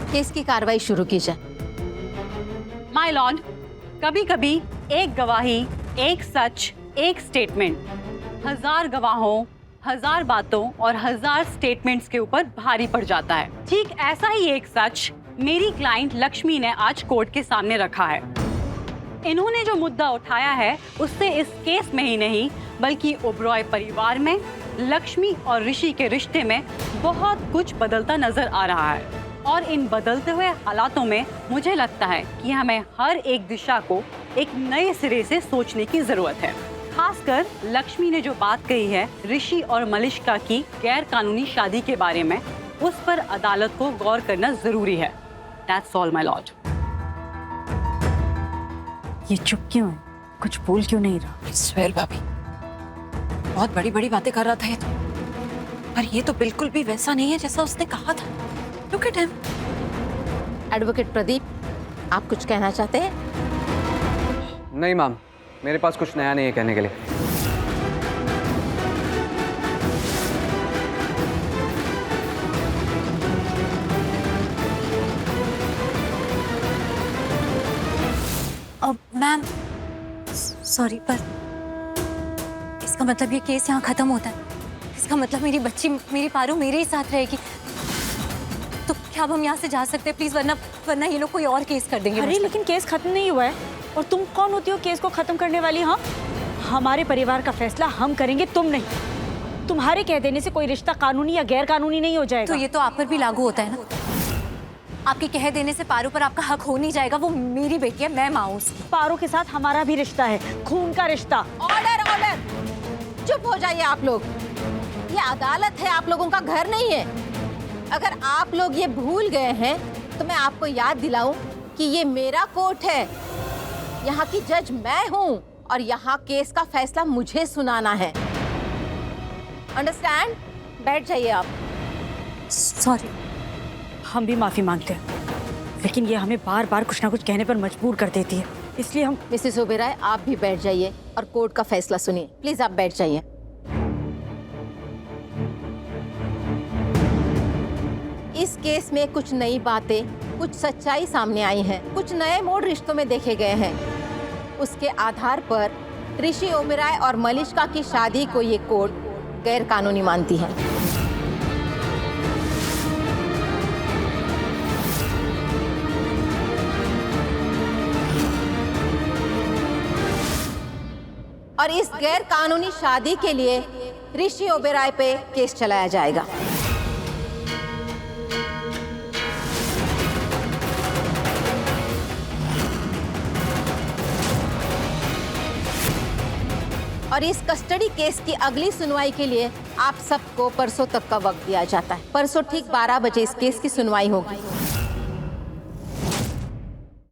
Case की कार्रवाई शुरू की जाए। माय लॉर्ड, कभी कभी एक गवाही, एक सच, एक स्टेटमेंट 1000 गवाहों, 1000 बातों और 1000 स्टेटमेंट्स के ऊपर भारी पड़ जाता है। ठीक ऐसा ही एक सच मेरी क्लाइंट लक्ष्मी ने आज कोर्ट के सामने रखा है। इन्होंने जो मुद्दा उठाया है उससे इस केस में ही नहीं बल्कि ओबरॉय परिवार में, लक्ष्मी और ऋषि के रिश्ते में बहुत कुछ बदलता नजर आ रहा है। और इन बदलते हुए हालातों में मुझे लगता है कि हमें हर एक दिशा को एक नए सिरे से सोचने की जरूरत है। खासकर लक्ष्मी ने जो बात कही है ऋषि और मलिष्का की गैर कानूनी शादी के बारे में, उस पर अदालत को गौर करना जरूरी है। That's all, my lord. ये चुप क्यों है? कुछ बोल क्यों नहीं रहा? I swear, भाभी, बहुत बड़ी बड़ी बातें कर रहा था ये तो, पर ये तो बिल्कुल भी वैसा नहीं है जैसा उसने कहा था। Look at him. Advocate Pradeep, आप कुछ कहना चाहते हैं? नहीं मैम, मेरे पास कुछ नया नहीं है कहने के लिए। अब मैम सॉरी, पर इसका मतलब ये केस यहाँ खत्म होता है। इसका मतलब मेरी बच्ची, मेरी पारू मेरे ही साथ रहेगी। तो क्या अब हम यहाँ से जा सकते हैं प्लीज, वरना ये लोग कोई और केस कर देंगे। अरे लेकिन केस खत्म नहीं हुआ है, और तुम कौन होती हो केस को खत्म करने वाली? हाँ, हमारे परिवार का फैसला हम करेंगे, तुम नहीं। तुम्हारे कह देने से कोई रिश्ता कानूनी या गैर कानूनी नहीं हो जाएगा। तो ये तो आप पर भी लागू होता है ना। आपके कह देने से पारू पर आपका हक हो नहीं जाएगा। वो मेरी बेटी है, मैं माँ हूँ उसकी। पारो के साथ हमारा भी रिश्ता है, खून का रिश्ता। ऑर्डर ऑर्डर, चुप हो जाइए आप लोग। ये अदालत है, आप लोगों का घर नहीं है। अगर आप लोग ये भूल गए हैं तो मैं आपको याद दिलाऊं कि ये मेरा कोर्ट है, यहाँ की जज मैं हूँ और यहाँ केस का फैसला मुझे सुनाना है। अंडरस्टैंड? बैठ जाइए आप। सॉरी। हम भी माफी मांगते हैं, लेकिन ये हमें बार बार कुछ ना कुछ कहने पर मजबूर कर देती है, इसलिए हम। मिसेस ओबेरॉय, आप भी बैठ जाइए और कोर्ट का फैसला सुनिए। प्लीज आप बैठ जाइए। इस केस में कुछ नई बातें, कुछ सच्चाई सामने आई हैं, कुछ नए मोड़ रिश्तों में देखे गए हैं। उसके आधार पर ऋषि ओबेरॉय और मलिष्का की शादी को ये कोर्ट गैर कानूनी मानती है। और इस गैर कानूनी शादी के लिए ऋषि ओबेरॉय पे केस चलाया जाएगा। और इस कस्टडी केस की अगली सुनवाई के लिए आप सबको परसों तक का वक्त दिया जाता है। परसों ठीक 12 बजे इस केस की सुनवाई होगी।